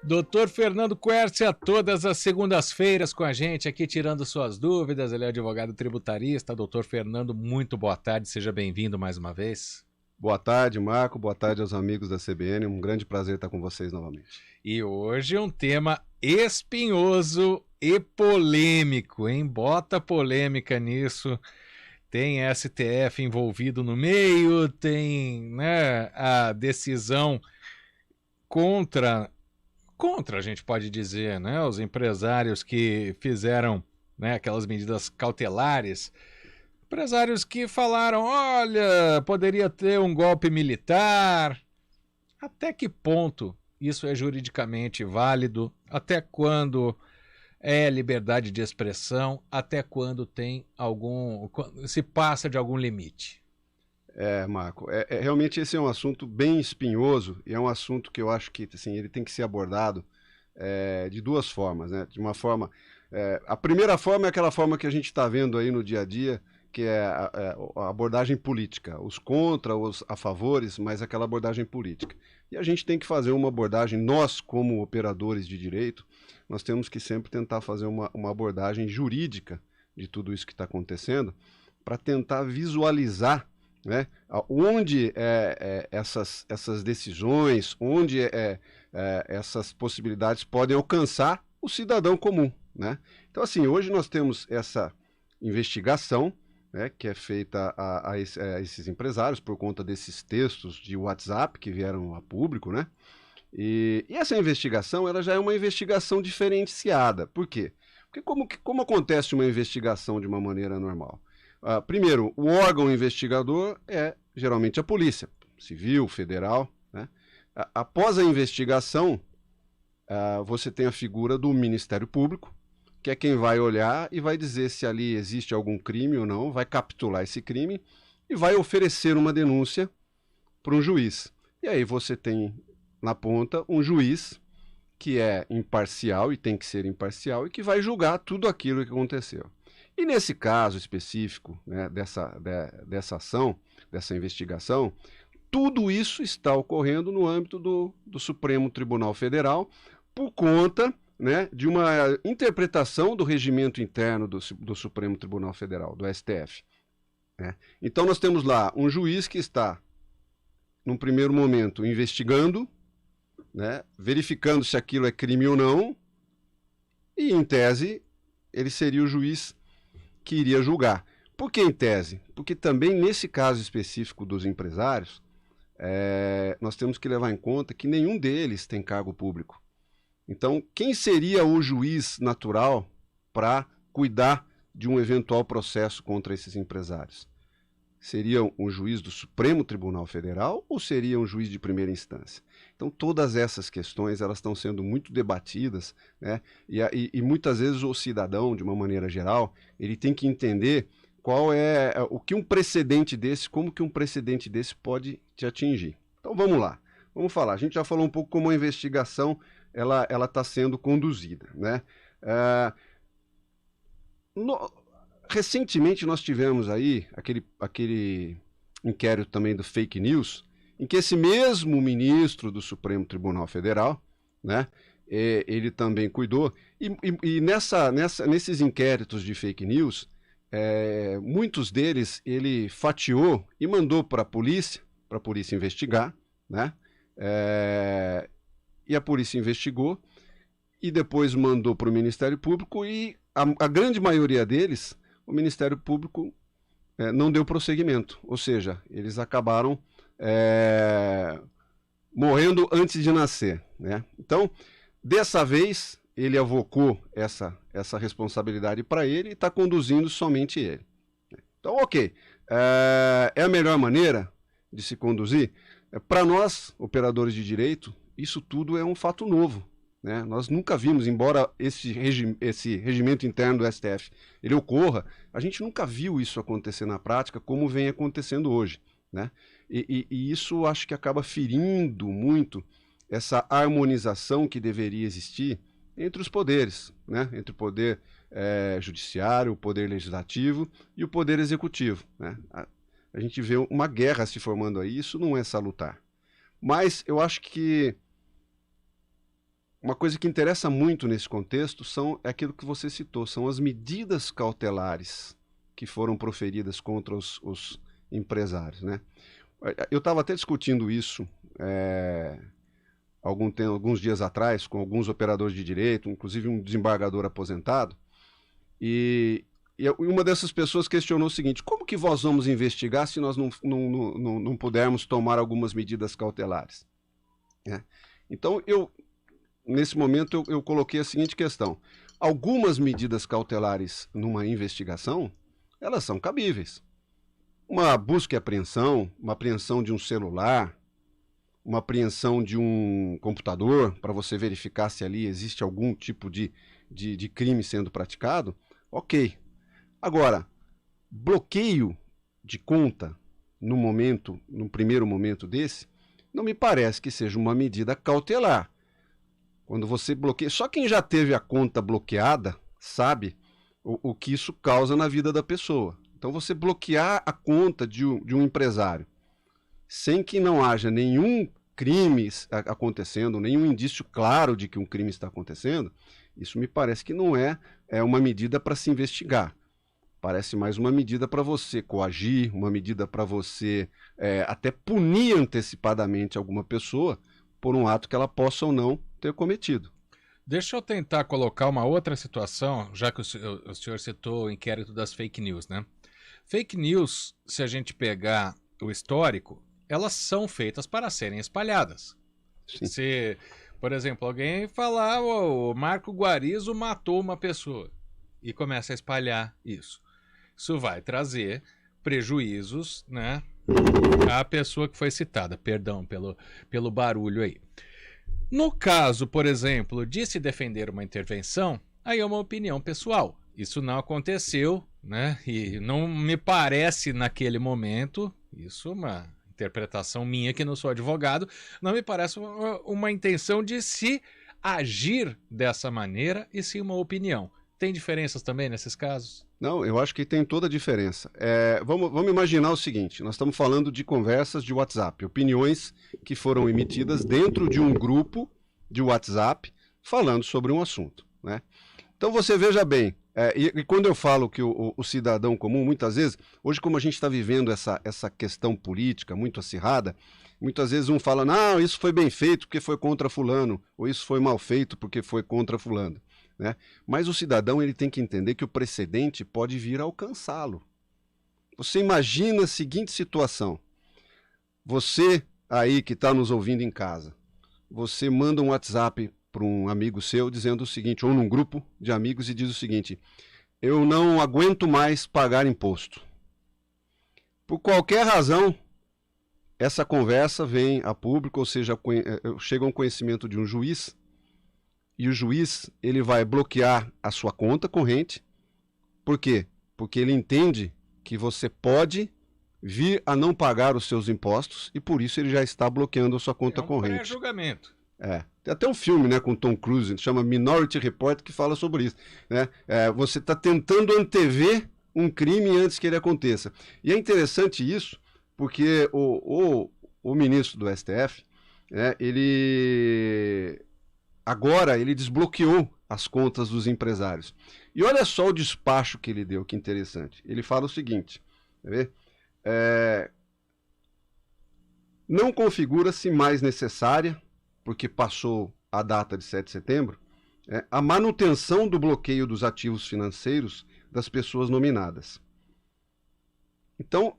Doutor Fernando Quercia, todas as segundas-feiras com a gente aqui, tirando suas dúvidas. Ele é advogado tributarista. Doutor Fernando, muito boa tarde, seja bem-vindo mais uma vez. Boa tarde, Marco. Boa tarde aos amigos da CBN. Um grande prazer estar com vocês novamente. E hoje um tema espinhoso e polêmico, hein? Bota polêmica nisso. Tem STF envolvido no meio, tem, né, a decisão contra, a gente pode dizer, né, os empresários que fizeram, né, aquelas medidas cautelares. Empresários que falaram, olha, poderia ter um golpe militar. Até que ponto isso é juridicamente válido? Até quando é liberdade de expressão? Até quando tem se passa de algum limite? Marco, realmente esse é um assunto bem espinhoso e é um assunto que eu acho que assim, ele tem que ser abordado de duas formas, né? De uma forma, a primeira forma é aquela forma que a gente está vendo aí no dia a dia, que é a abordagem política, os contra, os a favores, mas aquela abordagem política. E a gente tem que fazer uma abordagem, nós como operadores de direito, nós temos que sempre tentar fazer uma abordagem jurídica de tudo isso que está acontecendo, para tentar visualizar, né, onde essas decisões, onde essas possibilidades podem alcançar o cidadão comum, né? Então assim, hoje nós temos essa investigação, né, que é feita a esses empresários por conta desses textos de WhatsApp que vieram a público, né? E essa investigação, ela já é uma investigação diferenciada. Por quê? Porque como acontece uma investigação de uma maneira normal? Primeiro, o órgão investigador é geralmente a polícia, civil, federal, né? Após a investigação, você tem a figura do Ministério Público, que é quem vai olhar e vai dizer se ali existe algum crime ou não, vai capitular esse crime e vai oferecer uma denúncia para um juiz. E aí você tem na ponta um juiz que é imparcial e tem que ser imparcial e que vai julgar tudo aquilo que aconteceu. E nesse caso específico, né, dessa ação, dessa investigação, tudo isso está ocorrendo no âmbito do Supremo Tribunal Federal por conta, né, de uma interpretação do regimento interno do Supremo Tribunal Federal, do STF. Né? Então nós temos lá um juiz que está, num primeiro momento, investigando, né, verificando se aquilo é crime ou não, e em tese ele seria o juiz que iria julgar. Por que em tese? Porque também nesse caso específico dos empresários, nós temos que levar em conta que nenhum deles tem cargo público. Então, quem seria o juiz natural para cuidar de um eventual processo contra esses empresários? Seria um juiz do Supremo Tribunal Federal ou seria um juiz de primeira instância? Então, todas essas questões elas estão sendo muito debatidas, né? E muitas vezes o cidadão, de uma maneira geral, ele tem que entender qual é o que um precedente desse, como que um precedente desse pode te atingir. Então, vamos lá. Vamos falar. A gente já falou um pouco como a investigação ela está sendo conduzida, né? Recentemente nós tivemos aí aquele inquérito também do fake news, em que esse mesmo ministro do Supremo Tribunal Federal, né, ele também cuidou, e nesses inquéritos de fake news, muitos deles ele fatiou e mandou para a polícia investigar, né? E a polícia investigou e depois mandou para o Ministério Público e a grande maioria deles, o Ministério Público não deu prosseguimento, ou seja, eles acabaram morrendo antes de nascer, né? Então, dessa vez, ele avocou essa responsabilidade para ele e está conduzindo somente ele. Então, ok, é a melhor maneira de se conduzir? Para nós, operadores de direito, isso tudo é um fato novo, né? Nós nunca vimos, embora esse regimento interno do STF ele ocorra, a gente nunca viu isso acontecer na prática como vem acontecendo hoje, né? E isso acho que acaba ferindo muito essa harmonização que deveria existir entre os poderes, né? Entre o poder judiciário, o poder legislativo e o poder executivo, né? A gente vê uma guerra se formando aí, isso não é salutar. Mas eu acho que uma coisa que interessa muito nesse contexto é aquilo que você citou, são as medidas cautelares que foram proferidas contra os empresários, né? Eu estava até discutindo isso alguns dias atrás com alguns operadores de direito, inclusive um desembargador aposentado, e uma dessas pessoas questionou o seguinte: como que nós vamos investigar se nós não pudermos tomar algumas medidas cautelares? Então, nesse momento, eu coloquei a seguinte questão: algumas medidas cautelares numa investigação, elas são cabíveis. Uma busca e apreensão, uma apreensão de um celular, uma apreensão de um computador, para você verificar se ali existe algum tipo de crime sendo praticado, ok. Agora, bloqueio de conta num primeiro momento desse, não me parece que seja uma medida cautelar. Quando você bloqueia, só quem já teve a conta bloqueada sabe o que isso causa na vida da pessoa. Então, você bloquear a conta de um empresário sem que não haja nenhum crime acontecendo, nenhum indício claro de que um crime está acontecendo, isso me parece que não é uma medida para se investigar. Parece mais uma medida para você coagir, uma medida para você até punir antecipadamente alguma pessoa por um ato que ela possa ou não ter cometido. Deixa eu tentar colocar uma outra situação, já que o senhor citou o inquérito das fake news, né? Fake news, se a gente pegar o histórico, elas são feitas para serem espalhadas. Sim. Se, por exemplo, alguém falar o Marco Guarizo matou uma pessoa e começa a espalhar isso. Isso vai trazer prejuízos, né, à pessoa que foi citada. Perdão pelo barulho aí. No caso, por exemplo, de se defender uma intervenção, aí é uma opinião pessoal. Isso não aconteceu, né? E não me parece naquele momento, isso é uma interpretação minha que não sou advogado, não me parece uma intenção de se agir dessa maneira e sim uma opinião. Tem diferenças também nesses casos? Não, eu acho que tem toda a diferença. Vamos imaginar o seguinte: nós estamos falando de conversas de WhatsApp, opiniões que foram emitidas dentro de um grupo de WhatsApp falando sobre um assunto, né? Então você veja bem, e quando eu falo que o cidadão comum, muitas vezes, hoje como a gente está vivendo essa questão política muito acirrada, muitas vezes um fala, não, isso foi bem feito porque foi contra fulano, ou isso foi mal feito porque foi contra fulano, né? Mas o cidadão ele tem que entender que o precedente pode vir a alcançá-lo. Você imagina a seguinte situação: você aí que está nos ouvindo em casa, você manda um WhatsApp para um amigo seu dizendo o seguinte, ou num grupo de amigos, e diz o seguinte: eu não aguento mais pagar imposto. Por qualquer razão, essa conversa vem a público, ou seja, chega a um conhecimento de um juiz, e o juiz ele vai bloquear a sua conta corrente. Por quê? Porque ele entende que você pode vir a não pagar os seus impostos e por isso ele já está bloqueando a sua conta corrente. Pré-julgamento. Tem até um filme, né, com Tom Cruise, chama Minority Report, que fala sobre isso, né? Você está tentando antever um crime antes que ele aconteça. E é interessante isso, porque o ministro do STF, né, agora ele desbloqueou as contas dos empresários. E olha só o despacho que ele deu, que interessante. Ele fala o seguinte, quer ver? Não configura-se mais necessária, porque passou a data de 7 de setembro, a manutenção do bloqueio dos ativos financeiros das pessoas nominadas. Então,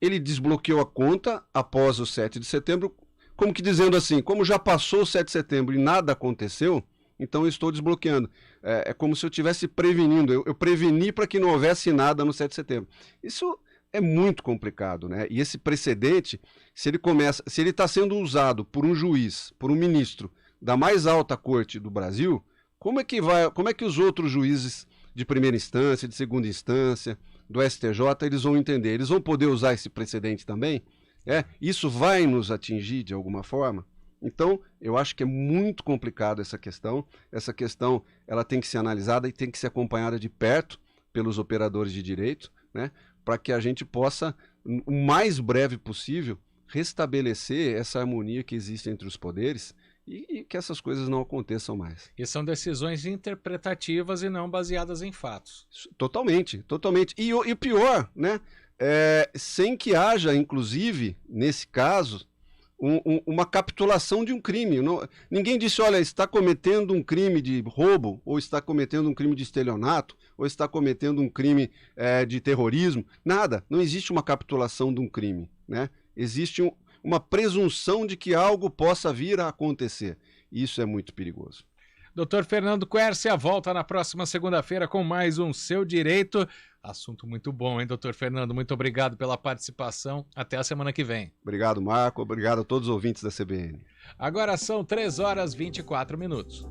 ele desbloqueou a conta após o 7 de setembro, como que dizendo assim, como já passou o 7 de setembro e nada aconteceu, então eu estou desbloqueando. É como se eu estivesse prevenindo, eu preveni para que não houvesse nada no 7 de setembro. Isso é muito complicado, né? E esse precedente, se ele está sendo usado por um juiz, por um ministro da mais alta corte do Brasil, como é que os outros juízes de primeira instância, de segunda instância, do STJ, eles vão entender? Eles vão poder usar esse precedente também? Isso vai nos atingir de alguma forma? Então, eu acho que é muito complicado essa questão. Essa questão ela tem que ser analisada e tem que ser acompanhada de perto pelos operadores de direito, né? Para que a gente possa, o mais breve possível, restabelecer essa harmonia que existe entre os poderes e que essas coisas não aconteçam mais. E são decisões interpretativas e não baseadas em fatos. Totalmente, totalmente. E o pior, né? Sem que haja, inclusive, nesse caso, uma capitulação de um crime. Ninguém disse, olha, está cometendo um crime de roubo, ou está cometendo um crime de estelionato, ou está cometendo um crime de terrorismo. Nada. Não existe uma capitulação de um crime, né? Existe uma presunção de que algo possa vir a acontecer. Isso é muito perigoso. Dr. Fernando Quercia volta na próxima segunda-feira com mais um Seu Direito. Assunto muito bom, hein, Dr. Fernando? Muito obrigado pela participação. Até a semana que vem. Obrigado, Marco. Obrigado a todos os ouvintes da CBN. Agora são 3 horas e 24 minutos.